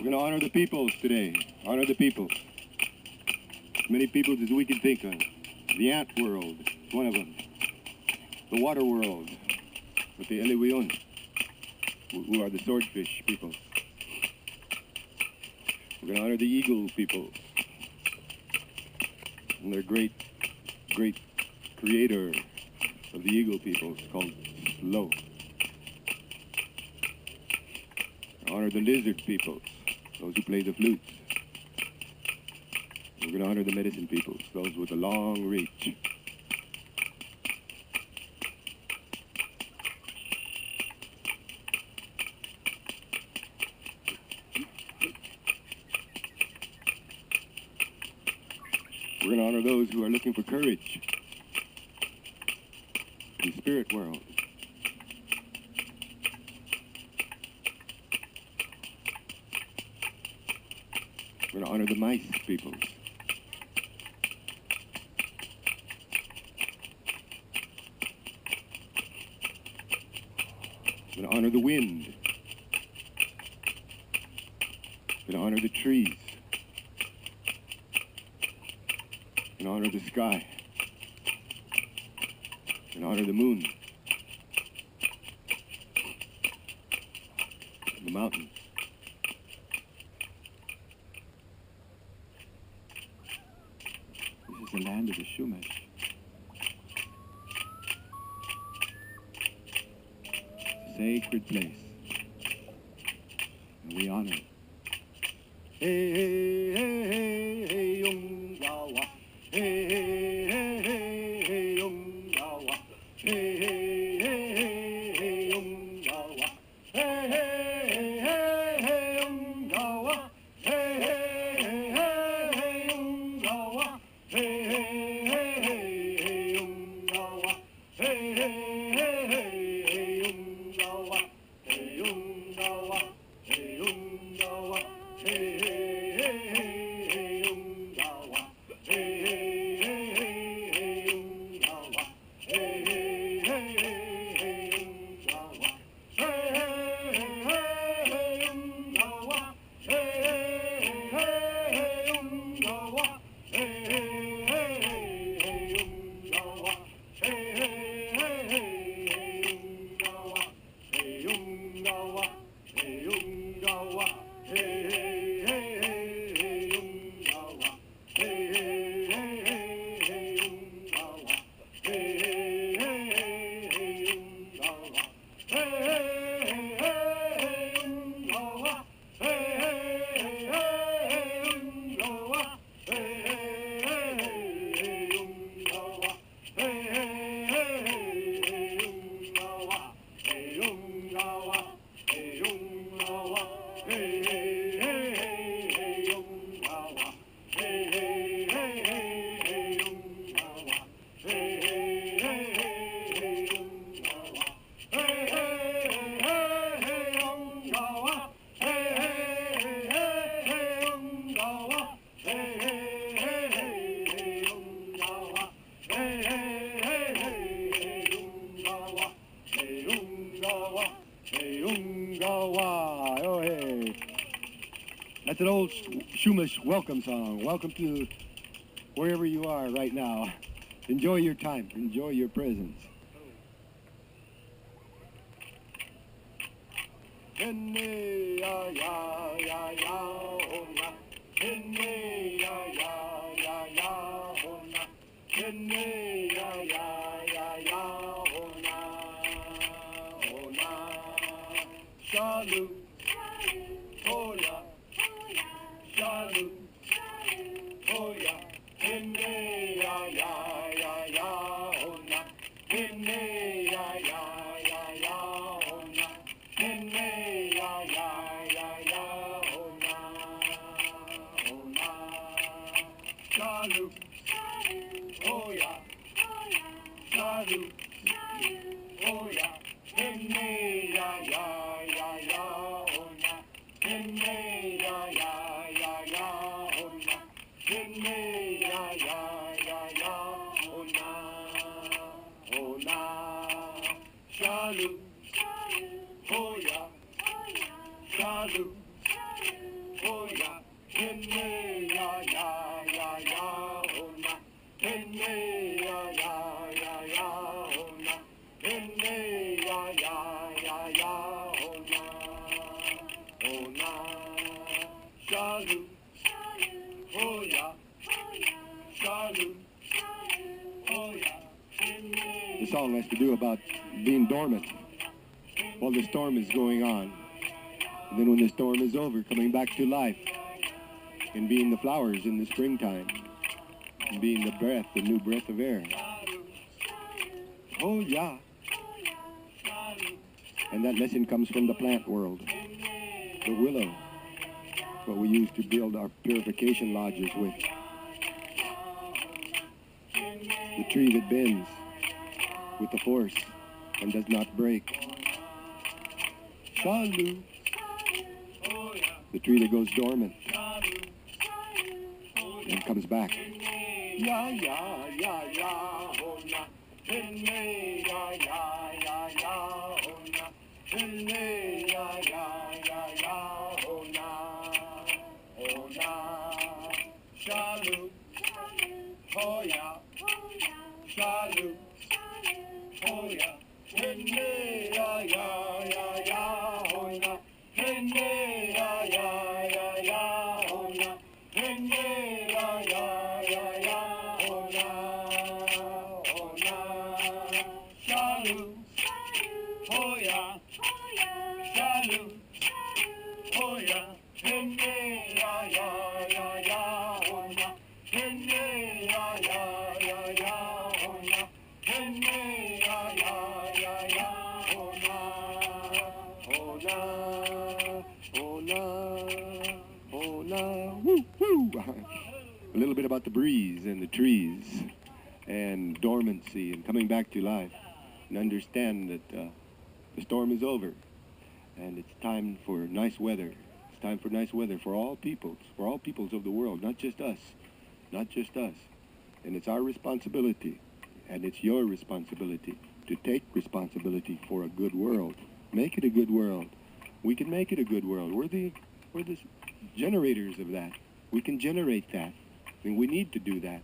We're going to honor the peoples today. Honor the peoples. As many peoples as we can think of. The ant world, one of them. The water world, with the Eliwion, who are the swordfish people. We're going to honor the eagle people and their great creator of the eagle people called Slow. Honor the lizard people, those who play the flutes. We're going to honor the medicine people, those with a long reach. We're going to honor those who are looking for courage in the spirit world. We're going to honor the mice people. We're going to honor the wind. We're going to honor the trees. We're going to honor the sky. We're going to honor the moon. And the mountains. This is the land of the Chumash. Sacred place. And we honor it. Hey, hey, hey, hey, hey, yung gawa. Hey, hey, hey, hey, hey, yung gawa. Hey, hey, hey, hey, hey, yung gawa. Hey, hey, hey, hey, hey, yung gawa. Hey, hey, hey, hey, hey, yung gawa. Hey, hey, hey, hey, hey, yung gawa. Hey, hey, hey, hey, hey, yung gawa. Hey, yung gawa. Hey, yung gawa. Hey, hey, hey, hey, hey, yung gawa. Hey, hey, hey, hey, hey, yung gawa. Hey, hey, hey, hey, hey, yung gawa. Hey, hey, hey, hey, yung gawa. Hey, hey, hey, hey, yung gawa. Hey, hey, hey, hey, yung gawa. Hey, hey, hey, hey, yung gawa. Hey, yung gawa. Hey, yung gawa. Hey, hey, hey, hey, yung gawa. Hey, hey, hey, hey, yung gawa. Hey, hey, hey, hey, yung gawa. Hey, hey, hey, hey, yung gawa. Hey, hey, hey, hey, yung gawa. Hey, hey, hey, hey, yung gawa. Hey, hey, hey, hey, yung gawa. Hey, yung gawa. Hey, yung gawa. Hey, hey, hey, hey, yung gawa. Hey, hey, hey, hey, yung gawa. Hey, hey, hey, hey, yung gawa. Hey, hey, hey, hey, yung gawa. Hey, hey, hey, hey, yung gawa. Hey, hey, hey, hey, yung gawa. Hey, hey, hey, hey, yung gawa. Hey, yung gawa. Hey, yung gawa. Oh, hey. That's an old Chumash welcome song. Welcome to wherever you are right now. Enjoy your time. Enjoy your presence. Henne ya ya ya ya hona. Henne ya ya ya ya hona. Henne ya ya ya ya hona. Hona. Shalu. Hoya. Shalu. Hoya. Henne ya ya ya ya hona. Henne ya ya ya ya hona. Henne ya ya ya ya hona. Hona. Shalu. Hoya. Shalu. Hoya. Henne ya ya ya ya hona. Henne ya ya ya ya hona. Henne ya ya ya ya hona. Hona. Shalu. Hoya. Shalu. oh yeah, hey ya ya ya ya, oh na, hey ya ya ya ya, oh na, hey ya ya ya ya, oh na, oh na, shalu, oh yeah, shalu, oh yeah. The song has to do about being dormant while the storm is going on. And then when the storm is over, coming back to life and being the flowers in the springtime and being the breath, the new breath of air. Oh, yeah. And that lesson comes from the plant world. The willow, what we use to build our purification lodges with. The tree that bends with the force and does not break. Shalu. The tree that goes dormant and comes back. Ya ya ya ya, oh na, hey ya ya ya ya, oh na, hey ya ya ya ya, oh na, shalu, oh ya, shalu, oh ya, hey ya ya ya ya, oh na, hey ya ya ya ya, oh na, hey ya ya ya ya, oh na, shalu, oh ya, shalu, oh ya, hey ya ya ya ya, oh na, hey ya ya ya ya, oh na, hey ya ya ya ya, oh na, Oh, na, oh, na, woo, woo. A little bit about the breeze and the trees and dormancy and coming back to life, and understand that the storm is over and it's time for nice weather. It's time for nice weather for all peoples of the world, not just us, not just us. And it's our responsibility, and it's your responsibility to take responsibility for a good world. Make it a good world. We can make it a good world. We're the generators of that. We can generate that, and we need to do that.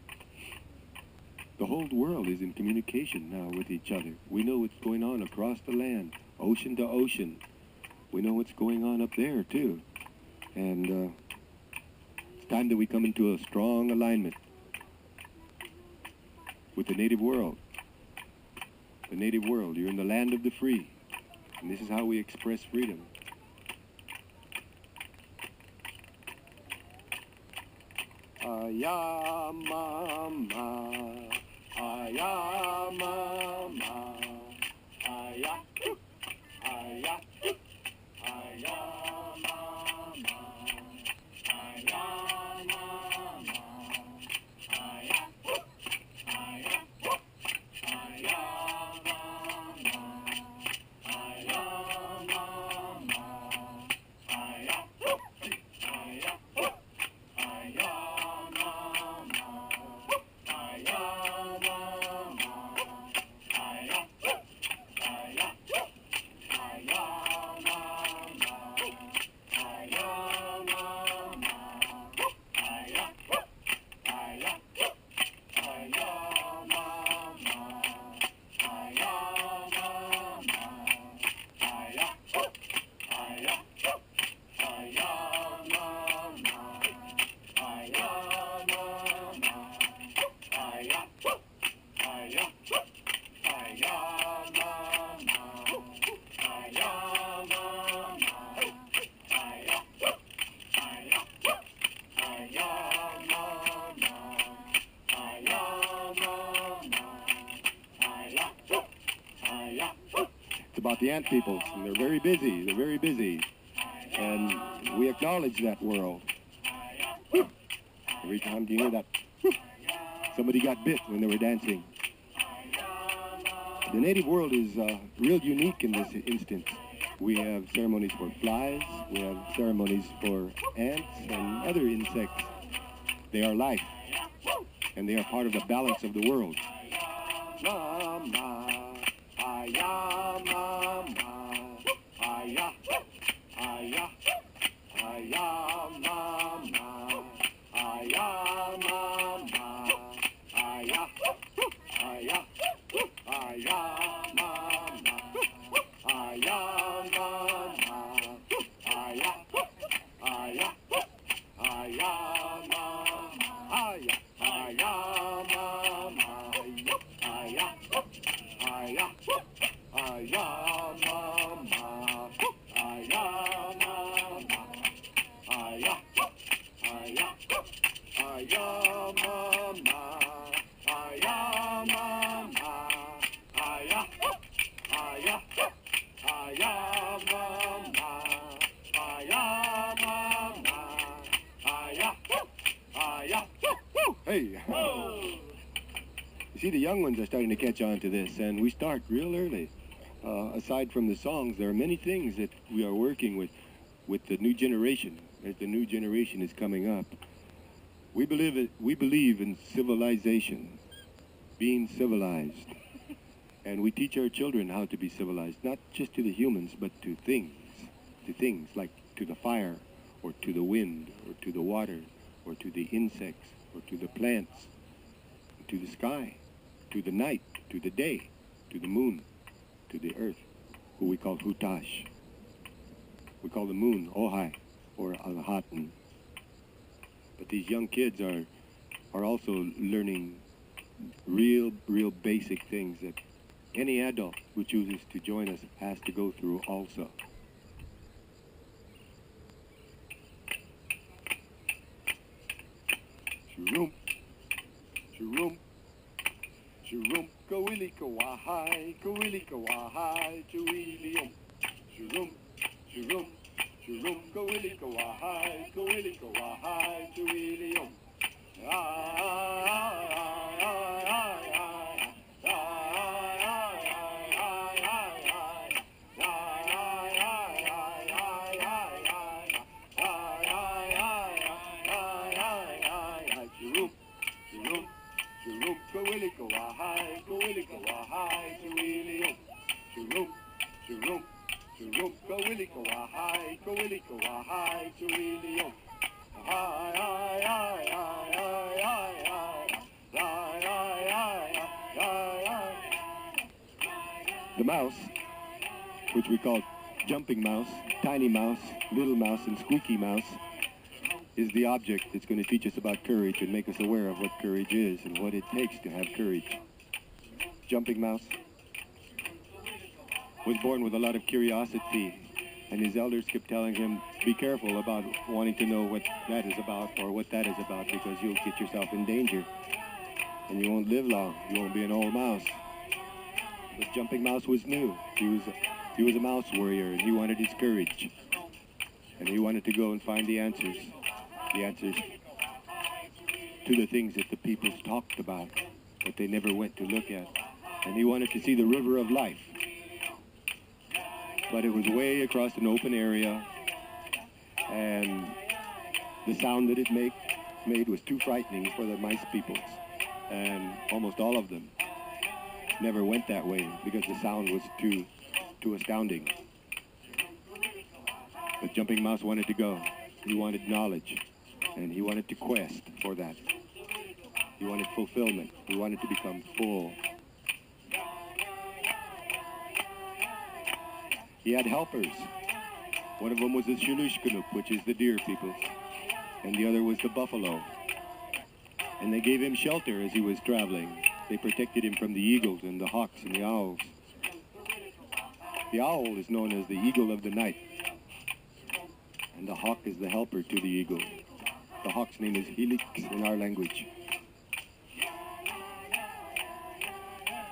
The whole world is in communication now with each other. We know what's going on across the land, ocean to ocean. We know what's going on up there, too. And it's time that we come into a strong alignment with the native world. The native world. You're in the land of the free. And this is how we express freedom. Aya mama, aya mama, aya, aya, aya mama, aya mama, aya, aya, aya mama, aya mama, aya, aya. About the ant peoples, and they're very busy, and we acknowledge that world. Every time you hear that, somebody got bit when they were dancing. The native world is real unique in this instance. We have ceremonies for flies, we have ceremonies for ants and other insects. They are life, and they are part of the balance of the world. Mama, aya, mama, aya, aya, aya, mama. Hey! You see, the young ones are starting to catch on to this, and we start real early. Aside from the songs, there are many things that we are working with the new generation, as the new generation is coming up. We believe in civilization, being civilized. And we teach our children how to be civilized, not just to the humans, but to things like to the fire, or to the wind, or to the water, or to the insects, or to the plants, to the sky, to the night, to the day, to the moon, to the earth, who we call Hutash. We call the moon Ohai, or Alhatan. But these young kids are also learning real basic things that any adult who chooses to join us has to go through also. Churum, churum, churum, kawili kawahai, chuilium. Churum, churum, churum, kawili kawahai, chuilium. The mouse, which we call jumping mouse, tiny mouse, little mouse, and squeaky mouse, is the object that's going to teach us about courage and make us aware of what courage is and what it takes to have courage. Jumping mouse was born with a lot of curiosity, and his elders kept telling him, be careful about wanting to know what that is about or what that is about, because you'll get yourself in danger and you won't live long. You won't be an old mouse. But Jumping Mouse was new. He was a mouse warrior, and he wanted his courage, and he wanted to go and find the answers to the things that the peoples talked about, but they never went to look at. And he wanted to see the river of life. But it was way across an open area, and the sound that it made was too frightening for the mice peoples, and almost all of them never went that way because the sound was too astounding. But Jumping Mouse wanted to go. He wanted knowledge, and he wanted to quest for that. He wanted fulfillment. He wanted to become full. He had helpers. One of them was the Shulushkanup, which is the deer people, and the other was the buffalo. And they gave him shelter as he was traveling. They protected him from the eagles and the hawks and the owls. The owl is known as the eagle of the night, and the hawk is the helper to the eagle. The hawk's name is Helix in our language.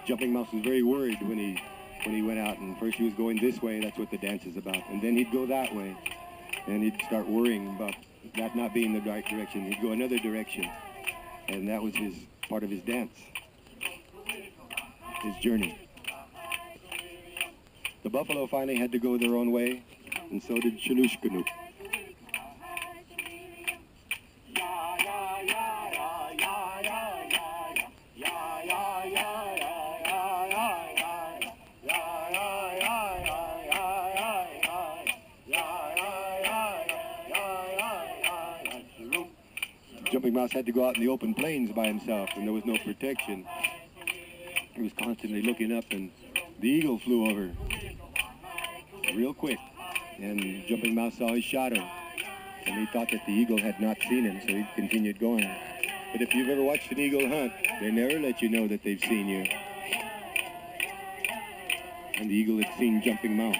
Jumping Mouse was very worried when he went out, and first he was going this way, that's what the dance is about, and then he'd go that way, and he'd start worrying about that not being the right direction. He'd go another direction, and that was part of his dance, his journey. The buffalo finally had to go their own way, and so did Shulushkanup. Jumping Mouse had to go out in the open plains by himself, and there was no protection. He was constantly looking up, and the eagle flew over real quick, and Jumping Mouse saw his shadow, and he thought that the eagle had not seen him, so he continued going. But if you've ever watched an eagle hunt, they never let you know that they've seen you. and the eagle had seen Jumping Mouse.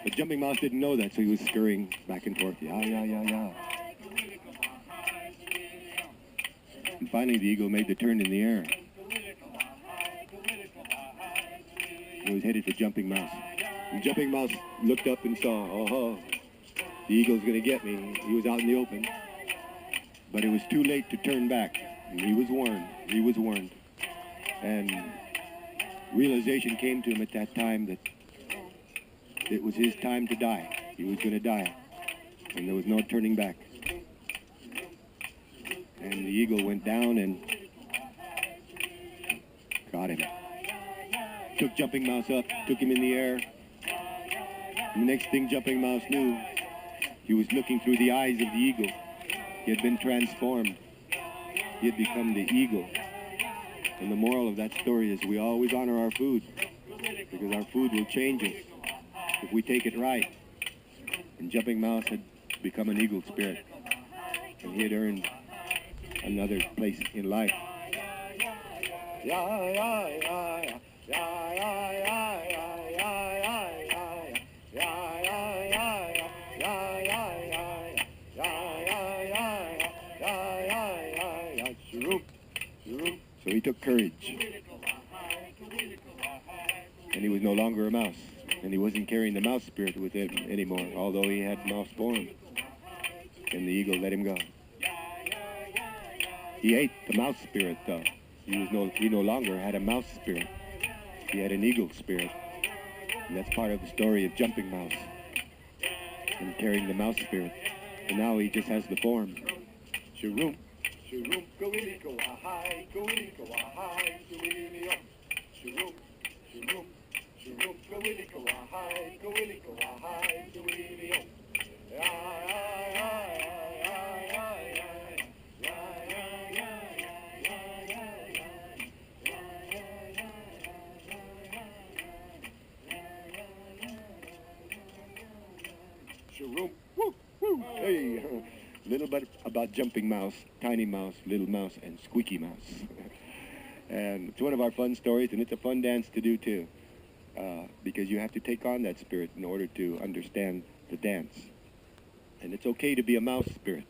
But Jumping Mouse didn't know that, so he was scurrying back and forth. Yeah, yeah, yeah, yeah. And finally, the eagle made the turn in the air. He was headed for Jumping Mouse. And Jumping Mouse looked up and saw, oh, the eagle's going to get me. He was out in the open. But it was too late to turn back. And he was warned. He was warned. And realization came to him at that time that it was his time to die. He was going to die. And there was no turning back. And the eagle went down and got him. Took Jumping Mouse up, took him in the air. And the next thing Jumping Mouse knew, he was looking through the eyes of the eagle. He had been transformed. He had become the eagle. And the moral of that story is we always honor our food, because our food will change us if we take it right. And Jumping Mouse had become an eagle spirit, and he had earned another place in life. Yeah, yeah, yeah, yeah, yeah, yeah, yeah, yeah, so he took courage, and he was no longer a mouse, and he wasn't carrying the mouse spirit with him anymore, although he had mouse form, and the eagle let him go. He ate the mouse spirit, though. He no longer had a mouse spirit. He had an eagle spirit, and that's part of the story of Jumping Mouse and carrying the mouse spirit. And now he just has the form. Sharoom. Sharoom, go willy, go hi, go willy, go hi, go willy, sharoom, sharoom, sharoom, go willy, go hi, go willy, go hi, go willy, Sharoom, woo, woo, hey. Little bit about Jumping Mouse, Tiny Mouse, Little Mouse, and Squeaky Mouse. And it's one of our fun stories, and it's a fun dance to do too, because you have to take on that spirit in order to understand the dance. And it's okay to be a mouse spirit,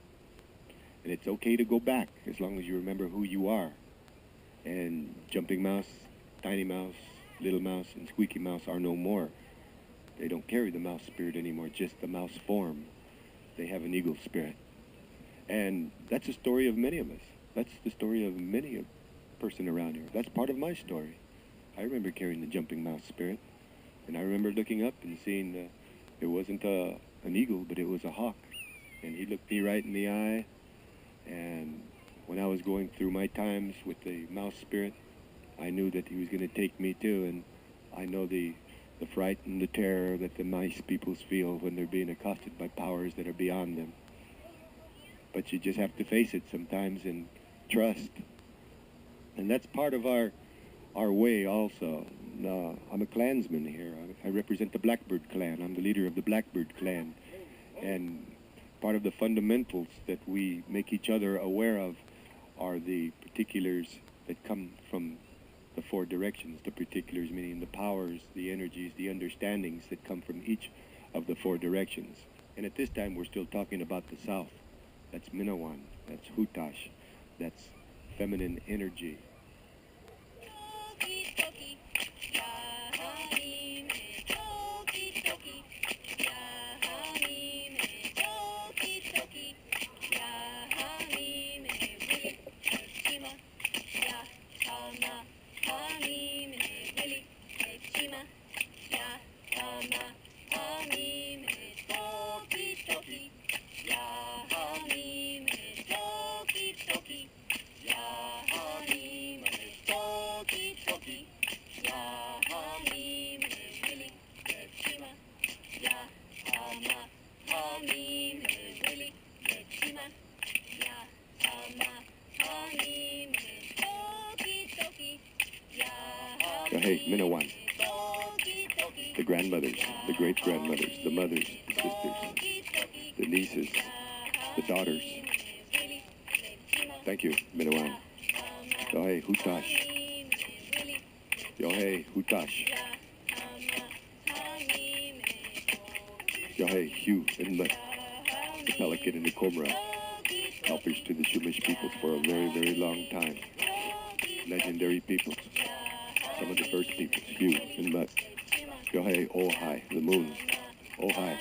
and it's okay to go back as long as you remember who you are. And Jumping Mouse, Tiny Mouse, Little Mouse, and Squeaky Mouse are no more. They don't carry the mouse spirit anymore, just the mouse form. They have an eagle spirit. And that's the story of many of us. That's the story of many a person around here. That's part of my story. I remember carrying the Jumping Mouse spirit. And I remember looking up and seeing it wasn't an eagle, but it was a hawk. And he looked me right in the eye. And when I was going through my times with the mouse spirit, I knew that he was going to take me too. And I know the fright and the terror that the mice peoples feel when they're being accosted by powers that are beyond them. But you just have to face it sometimes and trust. And that's part of our way also. I'm a clansman here. I represent the Blackbird clan. I'm the leader of the Blackbird clan. And part of the fundamentals that we make each other aware of are the particulars that come from the four directions. The particulars meaning the powers, the energies, the understandings that come from each of the four directions. And at this time we're still talking about the South. That's Minawan, that's Hutash, that's feminine energy. Hey, Minawan, the grandmothers, the great-grandmothers, the mothers, the sisters, the nieces, the daughters. Thank you, Minawan. So hey, Hutash. Yohei Hutash. Yohei Hugh Inlet, the pelican and the cobra, helpers to the Chumash peoples for a very, very long time. Legendary peoples. Some of the first peoples. Hugh Inlet. Yohei Ohai, the moon. Ohai.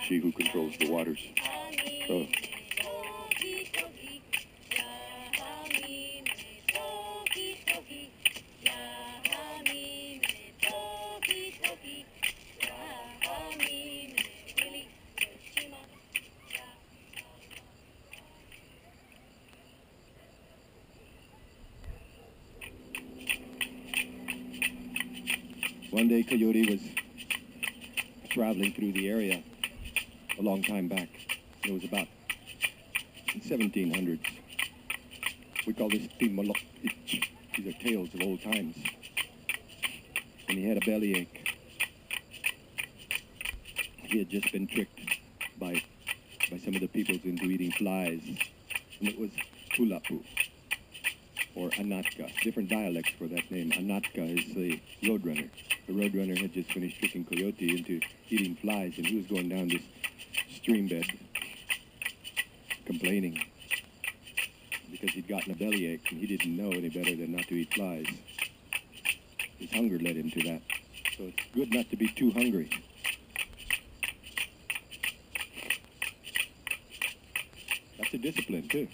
She who controls the waters. Oh. One day Coyote was traveling through the area a long time back. It was about in 1700s. We call this Timalok. These are tales of old times. And he had a bellyache. He had just been tricked by some of the peoples into eating flies. And it was Hulapu or Anatka. Different dialects for that name. Anatka is the roadrunner. The roadrunner had just finished tricking Coyote into eating flies, and he was going down this stream bed complaining because he'd gotten a bellyache and he didn't know any better than not to eat flies. His hunger led him to that. So it's good not to be too hungry. That's a discipline too.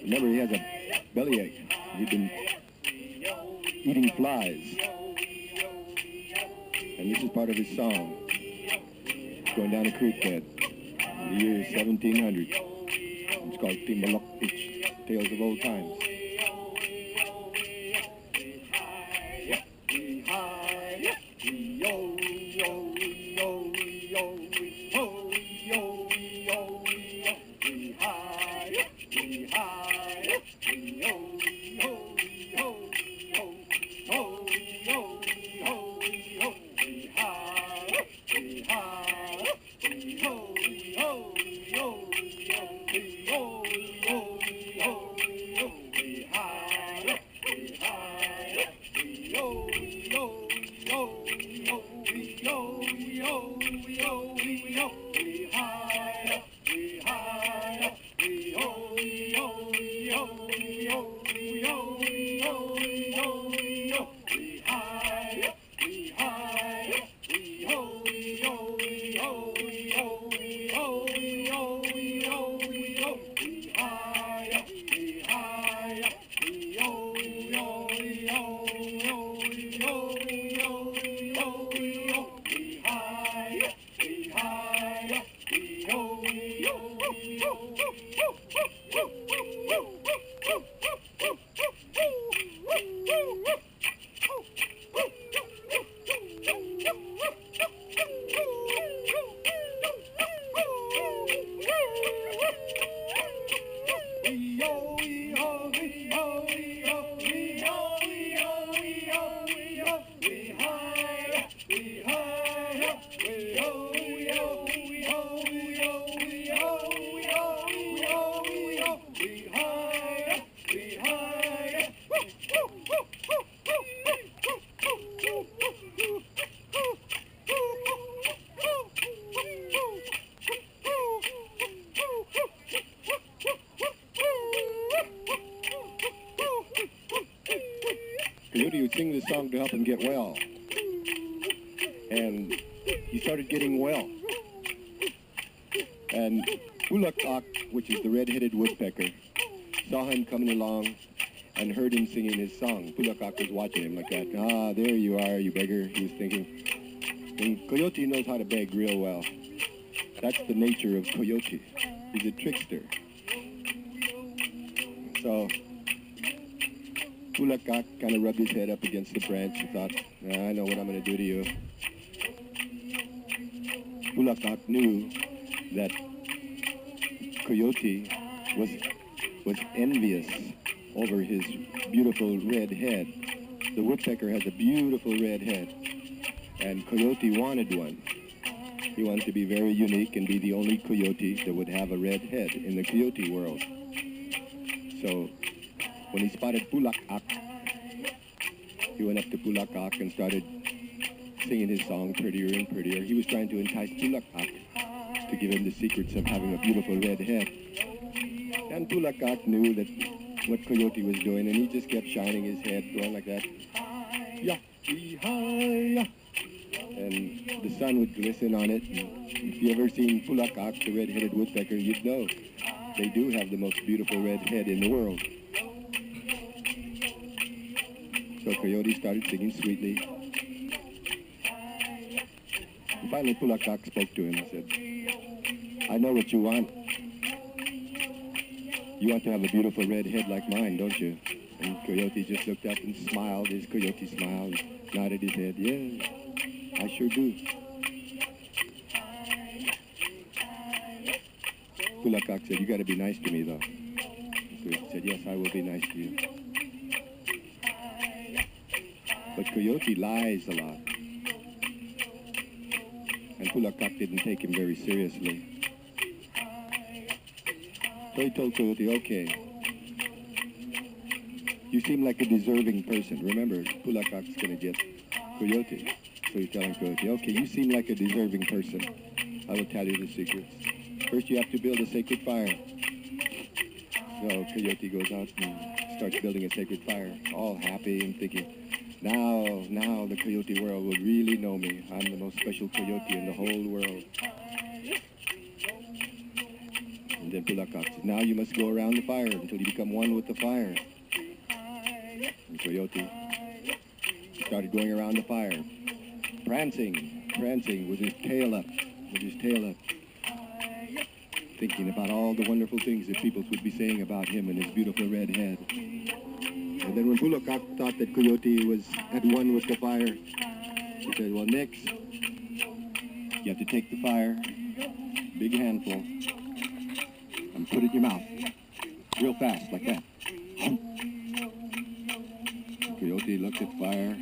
Remember, he has a bellyache. He'd been eating flies. And this is part of his song. Going down a creek bed in the year 1700. It's called Timalok, Tales of Old Times. sing this song to help him get well. And he started getting well. And Pulakak, which is the red-headed woodpecker, saw him coming along and heard him singing his song. Pulakak was watching him like that. Ah, there you are, you beggar, he was thinking. And Coyote knows how to beg real well. That's the nature of Coyote. He's a trickster. So Pulakak kind of rubbed his head up against the branch and thought, I know what I'm going to do to you. Pulakak knew that Coyote was envious over his beautiful red head. The woodpecker has a beautiful red head, and Coyote wanted one. He wanted to be very unique and be the only coyote that would have a red head in the coyote world. So when he spotted Pulakak, he went up to Pulakak and started singing his song prettier and prettier. He was trying to entice Pulakak to give him the secrets of having a beautiful red head. And Pulakak knew that what Coyote was doing, and he just kept shining his head, going like that. Ya-ee-hi-ya. And the sun would glisten on it. And if you ever seen Pulakak, the red-headed woodpecker, you'd know they do have the most beautiful red head in the world. So Coyote started singing sweetly. And finally Pulakak spoke to him and said, I know what you want. You want to have a beautiful red head like mine, don't you? And Coyote just looked up and smiled, his coyote smile, and nodded his head. Yeah, I sure do. Pulakak said, you got to be nice to me, though. Coyote said, yes, I will be nice to you. But Coyote lies a lot. And Pulakak didn't take him very seriously. So he told Coyote, okay, you seem like a deserving person. Remember, Pulakak's going to get Coyote. So he's telling Coyote, okay, you seem like a deserving person. I will tell you the secrets. First, you have to build a sacred fire. So Coyote goes out and starts building a sacred fire, all happy and thinking, now the coyote world will really know me. I'm the most special coyote in the whole world. And then Pulakak says, now you must go around the fire until you become one with the fire. And Coyote started going around the fire, prancing with his tail up, thinking about all the wonderful things that people would be saying about him and his beautiful red head. And then when Pulakak thought that Coyote was at one with the fire, he said, well, next, you have to take the fire, big handful, and put it in your mouth, real fast, like that. Coyote looked at fire,